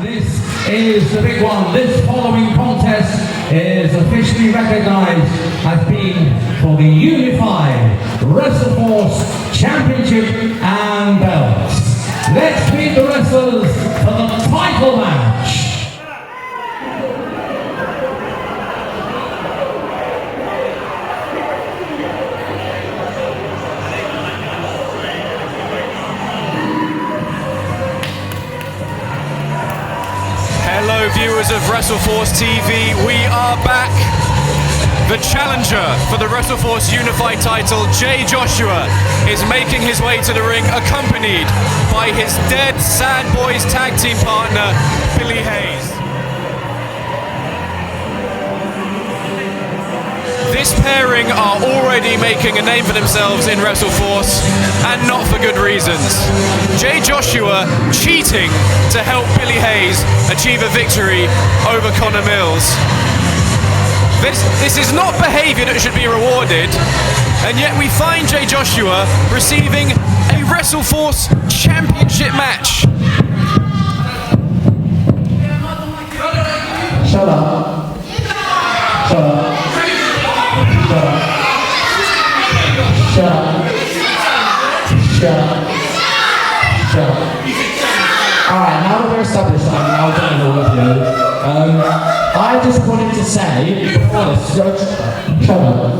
This is the big one. This following contest is officially recognized as being for the Unified WrestleForce Championship and belts. Let's meet the wrestlers for the title match. Hello viewers of WrestleForce TV, we are back. The challenger for the WrestleForce Unified title, Jay Joshua, is making his way to the ring accompanied by his Dead Sad Boys tag team partner, Billy Hayes. This pairing are already making a name for themselves in WrestleForce, and not for good reasons. Jay Joshua cheating to help Billy Hayes achieve a victory over Connor Mills. This is not behavior that should be rewarded, and yet we find Jay Joshua receiving a WrestleForce Championship match. Shut up. Shut up. Shut up. Shut up. Shut up. Shut up. Alright, now that we're established, I'm now done all of you. I just wanted to say, before this, shut up.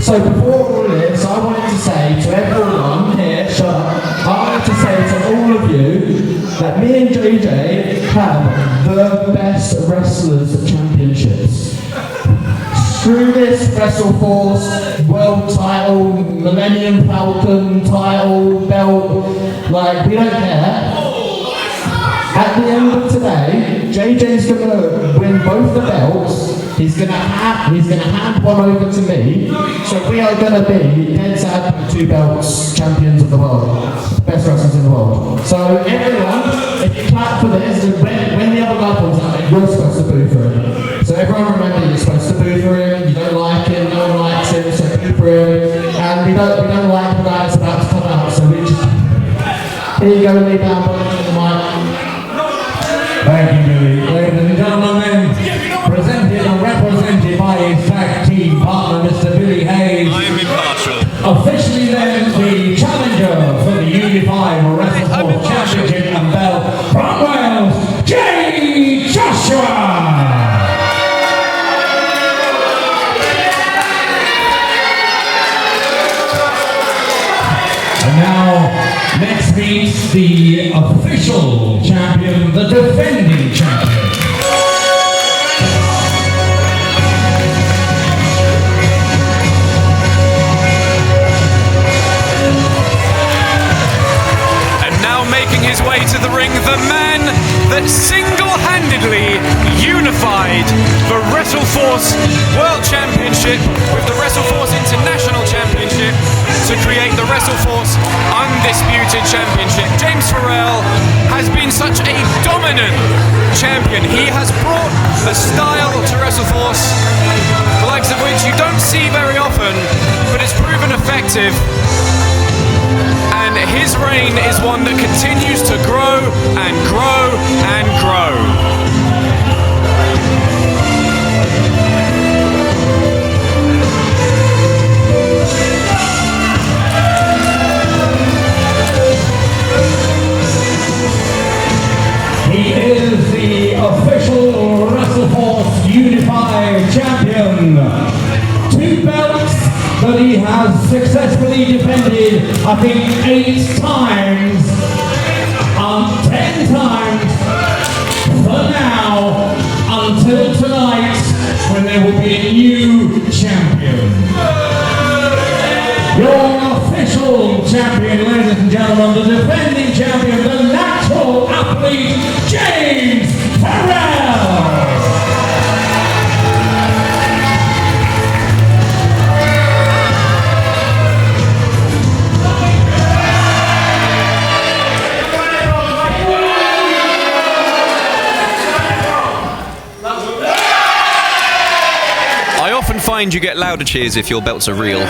So before all this, I wanted to say to everyone here, shut up, I wanted to say to all of you that me and JJ have the best wrestlers championships. Screw this WrestleForce World title, Millennium Falcon title, belt, like, we don't care. At the end of today, JJ's gonna win both the belts. He's gonna hand one over to me. So we are gonna be dead sad 2 belts champions of the world, best wrestlers in the world. So everyone, if you clap for this, when the other guy comes out, you're supposed to boo for him. So everyone remember, you're supposed to boo for him. You don't like him, no one likes him, so boo for him. And we don't like the guy that's about to come out, so we just here you go, lay down on the mic. Thank you, Billy. Ladies and gentlemen, presented and represented by his tag team partner, Mr. Billy Hayes. I am impartial. Officially then the challenger for the Unified WrestleForce Championship and belt from Wales, Jay Joshua. And now, next meets the official champion, the defending champion. And now making his way to the ring, the man that single-handedly unified the WrestleForce World Championship with the WrestleForce International Championship to create the WrestleForce Undisputed Championship. James Pharrell has been such a dominant champion. He has brought a style to WrestleForce, the likes of which you don't see very often, but it's proven effective. And his reign is one that continues to grow and grow and grow. He is the official WrestleForce Unified Champion. 2 belts that he has successfully defended, I think 8 times, 10 times for now, until tonight when there will be a new champion. Your official champion, ladies and gentlemen, the defending champion, the natural athlete, James Pharrell. I often find you get louder cheers if your belts are real.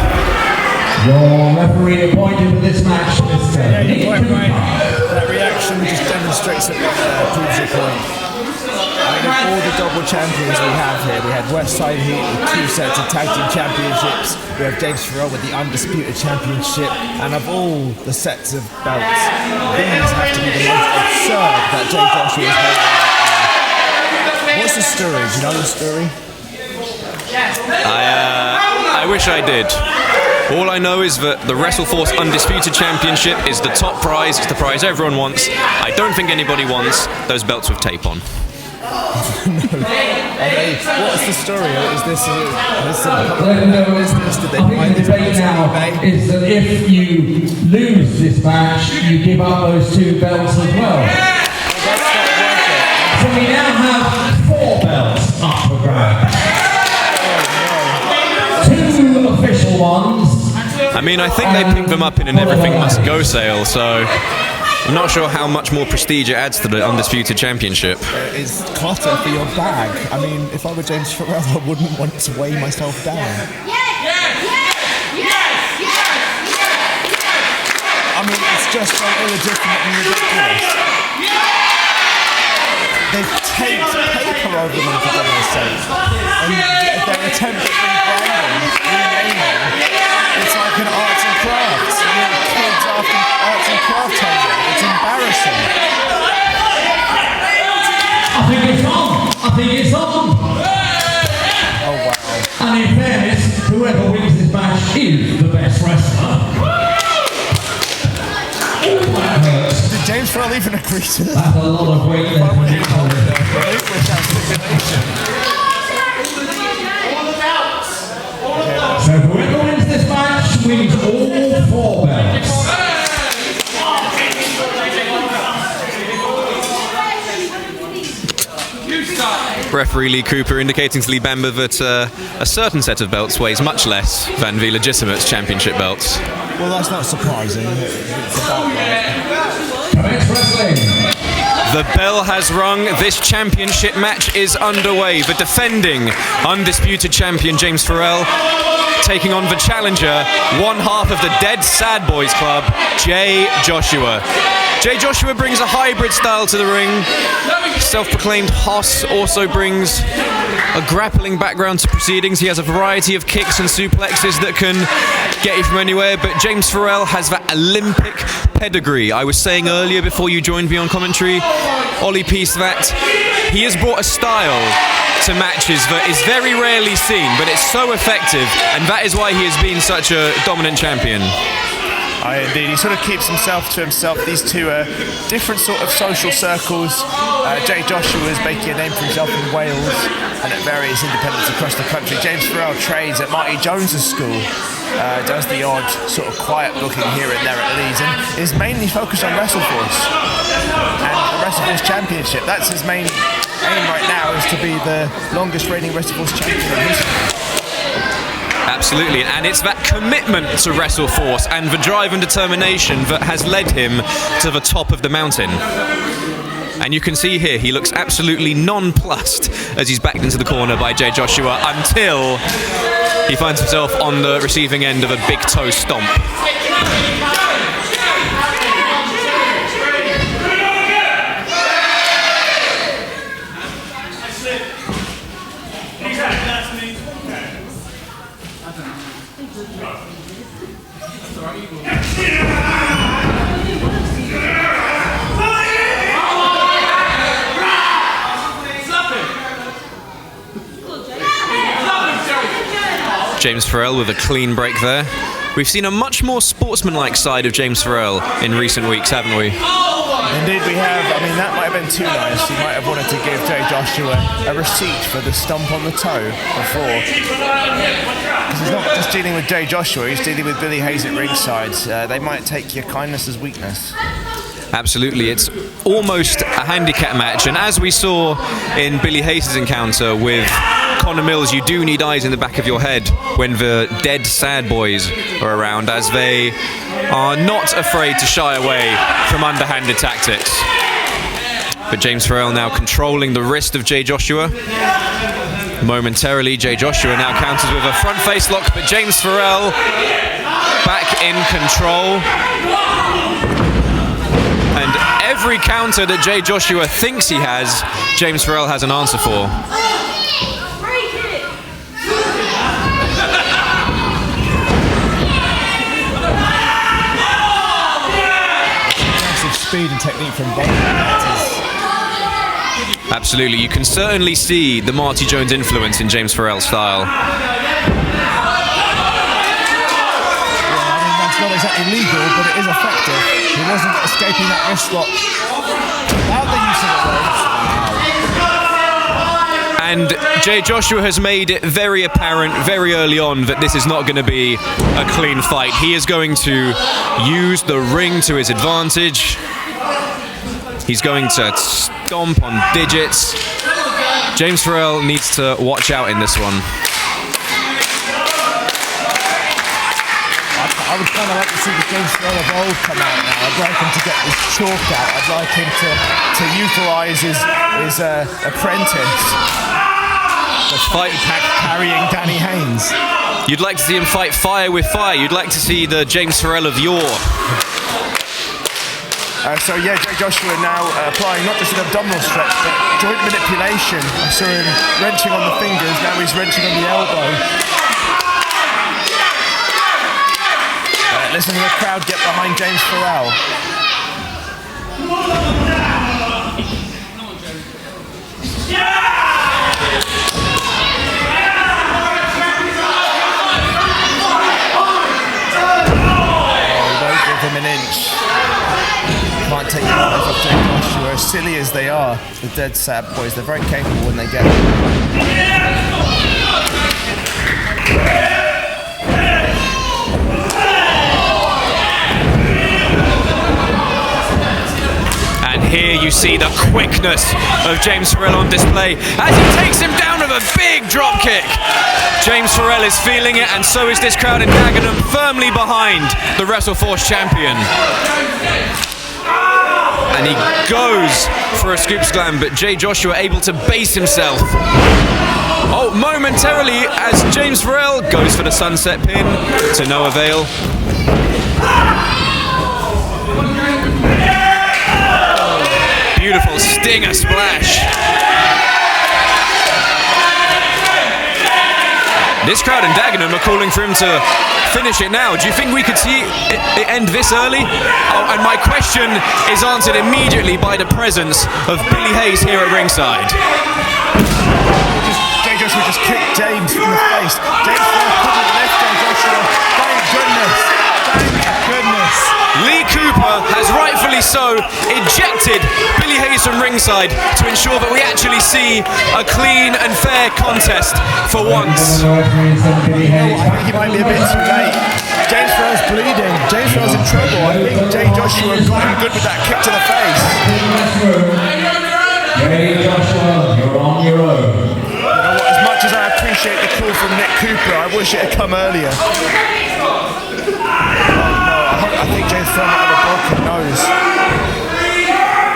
Your referee appointed for this match, Mr. Nick. That reaction. action just demonstrates it, proves your point. I mean, of all the double champions we have here, we had Westside Heat with 2 sets of tag team championships, we have James Pharrell with the Undisputed Championship, and of all the sets of belts, these have to be the most absurd that Jay Joshua is holding right now. What's the story? Do you know the story? I wish I did. All I know is that the WrestleForce Undisputed Championship is the top prize. It's the prize everyone wants. I don't think anybody wants those belts with tape on. Okay, what's the story? Is this? Did they I think the debate now is that if you lose this match, you give up those 2 belts as well. That's not worth it. So we now have 4 belts up for grabs. 2 official ones. I mean, I think they picked them up in an Everything Must Go sale, so I'm not sure how much more prestige it adds to the Undisputed Championship. It's clutter for your bag. I mean, if I were James Pharrell, I wouldn't want to weigh myself down. I mean, it's just so illegitimate and ridiculous. They've taped paper over them, for goodness sake. And their attempt at renaming, it's like an arts and crafts. You know, kids after arts and crafts table. It's embarrassing. I think it's on. Oh wow. And in fairness, whoever wins this match is the best wrestler. That hurts. Did James Pharrell even agree to that? That's a lot of weight there for Nick Collins. So whoever wins this match wins all 4 belts. Referee Lee Cooper indicating to Lee Bamba that a certain set of belts weighs much less than the legitimate championship belts. Well, that's not surprising. It's about right. Commence wrestling. The bell has rung. This championship match is underway. The defending undisputed champion James Pharrell taking on the challenger, one half of the Dead Sad Boys Club, Jay Joshua. Jay Joshua brings a hybrid style to the ring. Self-proclaimed Hoss also brings a grappling background to proceedings. He has a variety of kicks and suplexes that can get you from anywhere, but James Pharrell has that Olympic pedigree. I was saying earlier before you joined me on commentary, Ollie Peace, that he has brought a style to matches that is very rarely seen, but it's so effective, and that is why he has been such a dominant champion. Indeed, he sort of keeps himself to himself. These two are different sort of social circles. Jay Joshua is making a name for himself in Wales and at various independents across the country. James Pharrell trains at Marty Jones's school, does the odd sort of quiet booking here and there at Leeds, and is mainly focused on WrestleForce and the WrestleForce Championship. That's his main aim right now, is to be the longest reigning WrestleForce champion in history. Absolutely, and it's that commitment to WrestleForce and the drive and determination that has led him to the top of the mountain. And you can see here, he looks absolutely nonplussed as he's backed into the corner by Jay Joshua until he finds himself on the receiving end of a big toe stomp. James Pharrell with a clean break there. We've seen a much more sportsmanlike side of James Pharrell in recent weeks, haven't we? Indeed we have. I mean, that might have been too nice. He might have wanted to give Jay Joshua a receipt for the stump on the toe before. Because he's not just dealing with Jay Joshua, he's dealing with Billy Hayes at ringside. They might take your kindness as weakness. Absolutely, it's almost a handicap match, and as we saw in Billy Hayes' encounter with Connor Mills, you do need eyes in the back of your head when the Dead Sad Boys are around, as they are not afraid to shy away from underhanded tactics. But James Pharrell now controlling the wrist of Jay Joshua. Momentarily, Jay Joshua now counters with a front face lock, but James Pharrell back in control. And every counter that Jay Joshua thinks he has, James Pharrell has an answer for. Massive speed and technique from both competitors. Absolutely, you can certainly see the Marty Jones influence in James Pharrell's style. Not exactly legal, but it is effective. He wasn't escaping that wrist lock without the use of the ropes. And Jay Joshua has made it very apparent very early on that this is not going to be a clean fight. He is going to use the ring to his advantage. He's going to stomp on digits. James Pharrell needs to watch out in this one. I would kind of like to see the James Pharrell of old come out now. I'd like him to get his chalk out. I'd like him to utilise his apprentice. The fight pack carrying Danny Haynes. You'd like to see him fight fire with fire. You'd like to see the James Pharrell of yore. So yeah, Jay Joshua now applying not just an abdominal stretch, but joint manipulation. I saw him wrenching on the fingers, now he's wrenching on the elbow. Listen to the crowd get behind James Pharrell. Don't give him an inch. Can't take the eyes off Jay Joshua. As silly as they are, the Dead Sad Boys, they're very capable when they get it. Here you see the quickness of James Pharrell on display as he takes him down with a big drop kick. James Pharrell is feeling it, and so is this crowd in Dagenham, firmly behind the WrestleForce champion. And he goes for a scoop slam, but Jay Joshua able to base himself. Oh, momentarily as James Pharrell goes for the sunset pin to no avail. Beautiful stinger splash. This crowd in Dagenham are calling for him to finish it now. Do you think we could see it end this early? Oh, and my question is answered immediately by the presence of Billy Hayes here at ringside. Jay Joshua just kicked James in the face. James couldn't lift Jay Joshua. Thank goodness. Thank goodness. Lee Cooper has rightfully so ejected Billy Hayes from ringside to ensure that we actually see a clean and fair contest for once. I think he might be a bit too late. James Pharrell's bleeding. James Pharrell's in trouble. I think Jay Joshua got him good with that kick to the face. Jay Joshua, you're on your own. You know what, as much as I appreciate the call from Nick Cooper, I wish it had come earlier. I think James Pharrell might have a broken nose.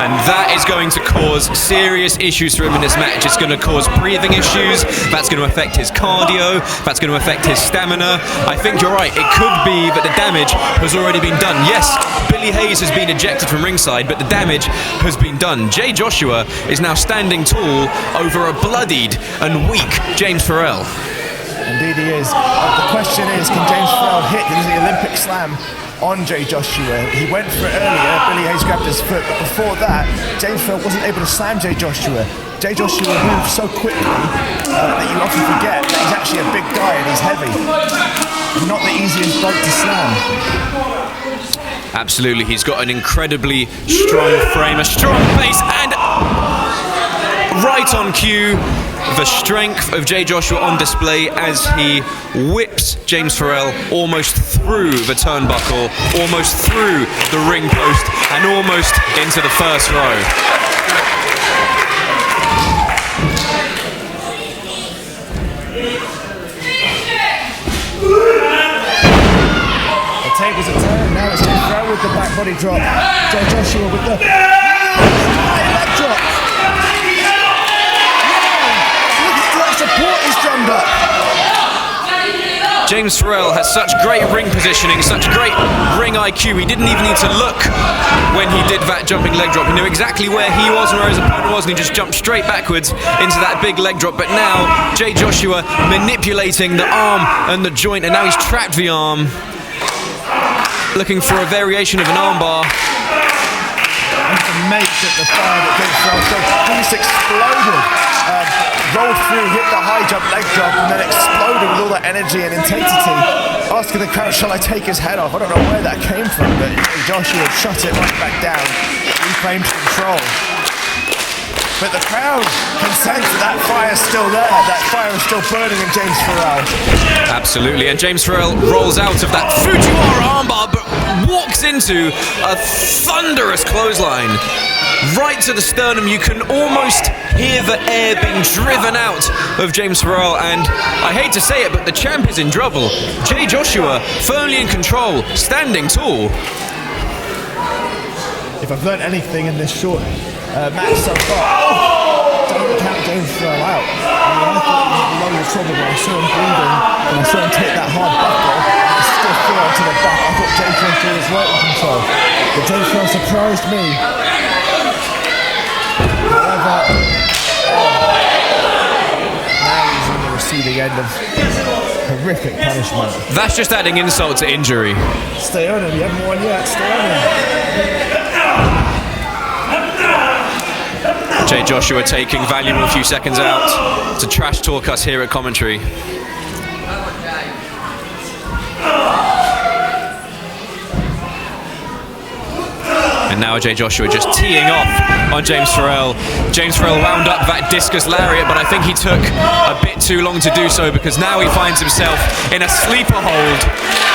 And that is going to cause serious issues for him in this match. It's going to cause breathing issues. That's going to affect his cardio. That's going to affect his stamina. I think you're right. It could be that the damage has already been done. Yes, Billy Hayes has been ejected from ringside, but the damage has been done. Jay Joshua is now standing tall over a bloodied and weak James Pharrell. Indeed he is. The question is, can James Pharrell hit the Olympic slam on Jay Joshua? He went for it earlier, Billy Hayes grabbed his foot, but before that, James Pharrell wasn't able to slam Jay Joshua. Jay Joshua moves so quickly that you often forget that he's actually a big guy and he's heavy. Not the easiest bloke to slam. Absolutely, he's got an incredibly strong frame, a strong base, and right on cue, the strength of Jay Joshua on display as he whips James Pharrell almost through the turnbuckle, almost through the ring post, and almost into the first row. The tables are turned, now it's James Pharrell with the back body drop. Jay Joshua with the leg drop. Support is drummed up. James Pharrell has such great ring positioning, such great ring IQ. He didn't even need to look when he did that jumping leg drop. He knew exactly where he was and where his opponent was, and he just jumped straight backwards into that big leg drop. But now, Jay Joshua manipulating the arm and the joint, and now he's trapped the arm. Looking for a variation of an armbar. Amazed at the fire that James Pharrell showed. He just exploded. Rolled through, hit the high jump leg drop, and then exploded with all that energy and intensity. Asking the crowd, shall I take his head off? I don't know where that came from, but Joshua shut it right back down. Reclaimed control. But the crowd can sense that fire's still there. That fire is still burning in James Pharrell. Absolutely, and James Pharrell rolls out of that Fujiwara armbar, but walks into a thunderous clothesline. Right to the sternum. You can almost hear the air being driven out of James Pharrell, and I hate to say it, but the champ is in trouble. Jay Joshua firmly in control, standing tall. If I've learned anything in this short match so far, don't count James Pharrell out. I mean, I thought he was in loads of trouble when I saw him bleeding, and I saw him take that hard buckle, and still fell onto the back. I thought James Joshua was right in control, but James Pharrell surprised me. However, now he's on the receiving end of horrific punishment. That's just adding insult to injury. Stay on him, you haven't won yet, stay on him. Jay Joshua taking valuable few seconds out to trash talk us here at commentary. And now Jay Joshua just teeing off on James Pharrell. James Pharrell wound up that discus lariat, but I think he took a bit too long to do so, because now he finds himself in a sleeper hold,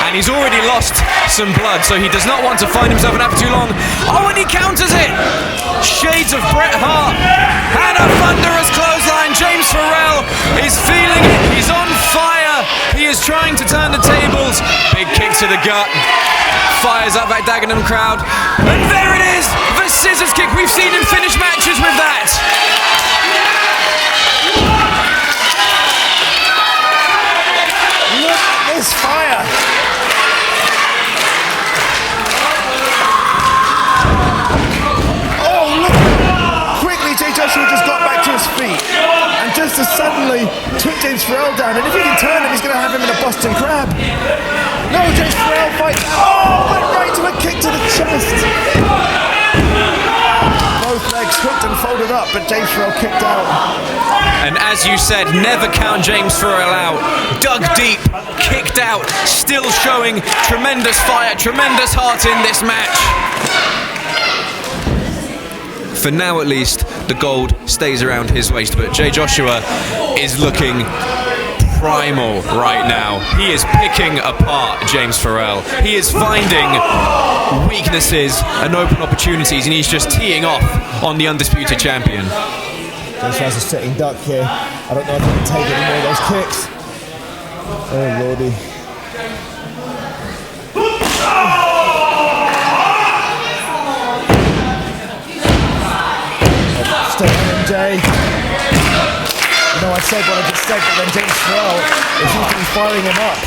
and he's already lost some blood, so he does not want to find himself in that for too long. Oh, and he counters it! Shades of Bret Hart, and a thunderous clothesline. James Pharrell is feeling it. He's on fire. He is trying to turn the tables. Big kick to the gut. Fires up that Dagenham crowd, and there it is, the scissors kick. We've seen him finish matches with that. Look at this fire. Oh, look. Quickly, Jay Joshua just got back to his feet, and just as suddenly took James Pharrell down, and if he can turn him, he's going to have him in a Boston Crab. No, James Pharrell fights. Oh, went right to a kick to the chest. Both legs hooked and folded up, but James Pharrell kicked out. And as you said, never count James Pharrell out. Dug deep, kicked out, still showing tremendous fire, tremendous heart in this match. For now at least, the gold stays around his waist, but Jay Joshua is looking primal right now. He is picking apart James Pharrell. He is finding weaknesses and open opportunities, and he's just teeing off on the undisputed champion. James Pharrell's a sitting duck here. I don't know if he can take any more of those kicks. Oh lordy. Stay on him, Jay. No, I said what I just said, but then James Pharrell is usually firing him up.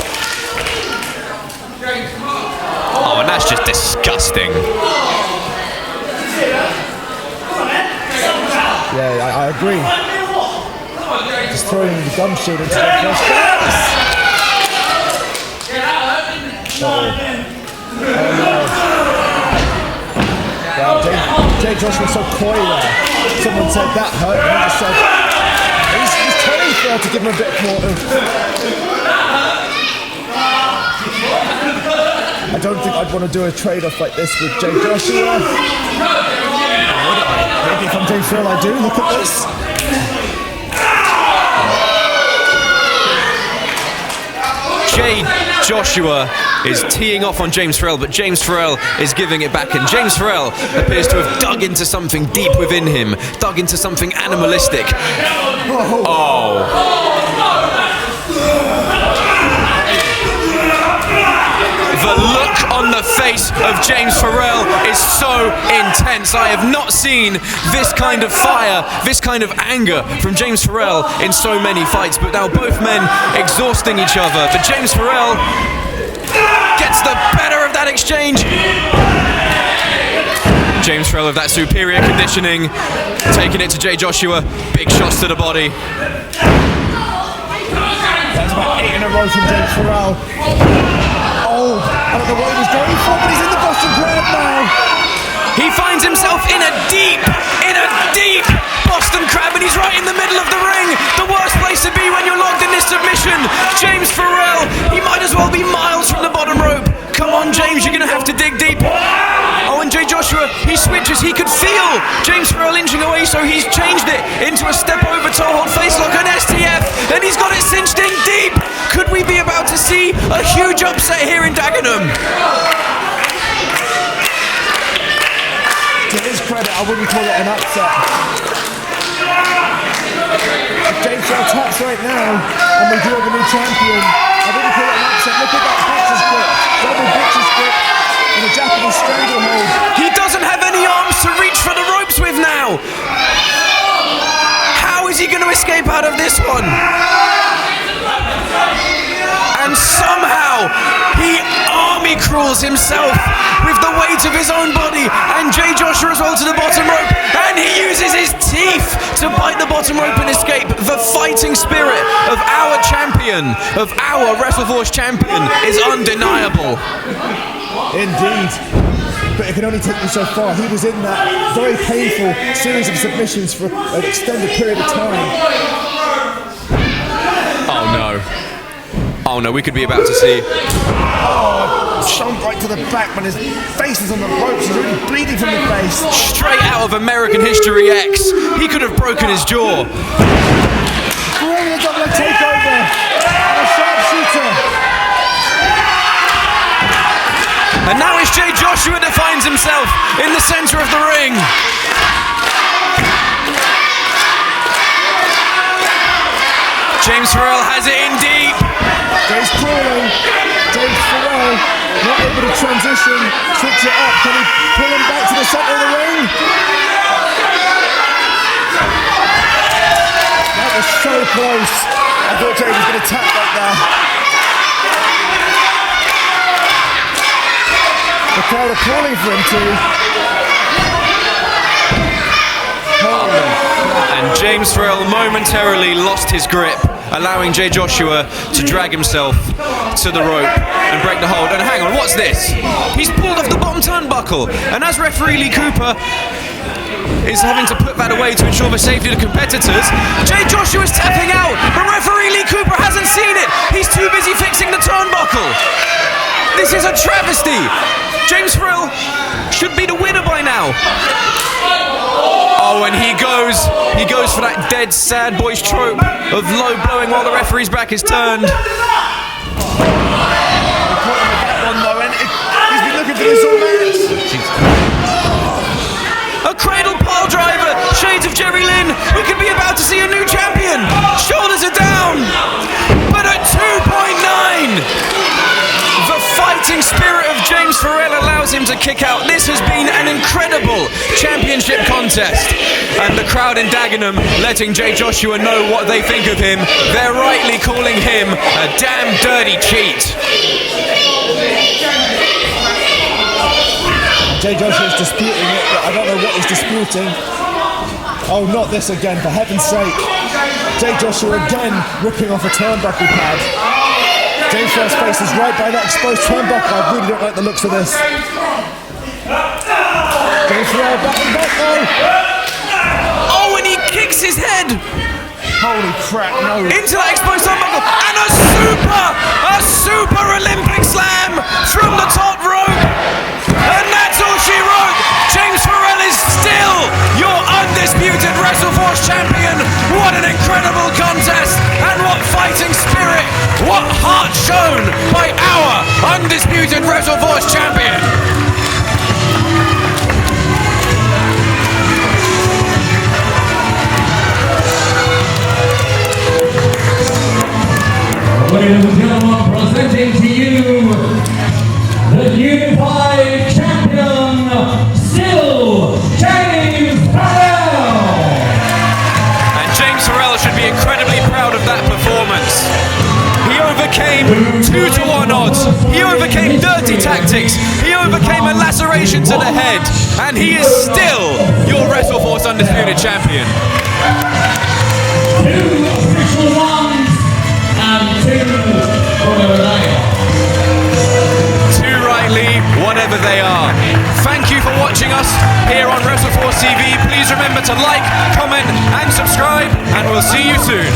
Oh, and that's just disgusting. Yeah, I agree. Just throwing the gum shield into the first place. Oh no. Wow, Jay Joshua's so coy there. Someone said that hurt, and he just said, he's trying to give him a bit more I don't think I'd want to do a trade-off like this with Jay Joshua. Maybe if I'm James Pharrell I do. Look at this. Jay Joshua is teeing off on James Pharrell, but James Pharrell is giving it back, and James Pharrell appears to have dug into something deep within him, dug into something animalistic. Oh. The look on the face of James Pharrell is so intense. I have not seen this kind of fire, this kind of anger from James Pharrell in so many fights, but now both men exhausting each other. But James Pharrell gets the better of that exchange. James Pharrell with that superior conditioning, taking it to Jay Joshua, big shots to the body. That's about 8 in a row from James Pharrell. Oh, I don't know what he was going for, but he's in the Boston Crab now. He finds himself in a deep Boston Crab, and he's right in the middle of the ring. The worst place to be when you're locked in this submission. James Pharrell, he might as well be miles from the bottom rope. Come on, James, you're gonna have to dig deep. Oh, and Jay Joshua, he switches. He could feel James Pharrell inching away, so he's changed it into a step over toe hold face lock, an STF, and he's got it cinched in deep. Could we be about to see a huge upset here in Dagenham? To his credit, I wouldn't call it an upset. If James Pharrell taps right now, and we do have a new champion, I wouldn't call it an upset. Look at that bitch's grip, double bitch's grip, and a Japanese stranglehold. He doesn't have any arms to reach for the ropes with now. How is he going to escape out of this one? And somehow he army crawls himself with the weight of his own body, and Jay Joshua as well to the bottom rope, and he uses his teeth to bite the bottom rope and escape. The fighting spirit of our champion, of our WrestleForce champion, is undeniable. Indeed. But it can only take you so far. He was in that very painful series of submissions for an extended period of time. Oh no. Oh no, we could be about to see. Oh, shoved right to the back when his face is on the ropes. He's really bleeding from the face. Straight out of American History X. He could have broken his jaw. Brilliant double leg takeover. And a sharpshooter. And now it's Jay Joshua that finds himself in the center of the ring. James Pharrell has it in deep. Jay's crawling. James Pharrell not able to transition, switch it up. Can he pull him back to the center of the ring? That was so close. I thought Jay was going to tap right there. The crowd are calling for him to. And James Pharrell momentarily lost his grip, allowing Jay Joshua to drag himself to the rope and break the hold. And hang on, what's this? He's pulled off the bottom turnbuckle, and as referee Lee Cooper is having to put that away to ensure the safety of the competitors, Jay Joshua's tapping out, but referee Lee Cooper hasn't seen it. He's too busy fixing the turnbuckle. This is a travesty. James Pharrell should be the winner by now. Oh, and he goes for that dead sad boys trope of low blowing while the referee's back is turned. He's been looking for this all match. A cradle pile driver, shades of Jerry Lynn. We could be about to see a new champion. Shoulders are down, but at 2.9. The fighting spirit of James Pharrell allows him to kick out. This has been an incredible championship contest. And the crowd in Dagenham letting Jay Joshua know what they think of him. They're rightly calling him a damn dirty cheat. Jay Joshua's disputing it, but I don't know what he's disputing. Oh, not this again, for heaven's sake. Jay Joshua again ripping off a turnbuckle pad. James Pharrell's face is right by that exposed turnbuckle. I really don't like the looks of this. James Pharrell back and back though. Oh, and he kicks his head Holy crap, no. into that exposed turnbuckle, and a super Olympic slam from the top rope. And that's all she wrote. James Pharrell is still your undisputed WrestleForce champion. What an incredible contest, and what fighting spirit, what heart shown by our undisputed WrestleForce champion. Ladies and gentlemen, presenting to you the new 2-1 odds. He overcame dirty tactics. He overcame a laceration to the head. And he is still your WrestleForce Undisputed Champion. 2 official ones and 2 whatever they are. Too rightly, whatever they are. Thank you for watching us here on WrestleForce TV. Please remember to like, comment and subscribe, and we'll see you soon.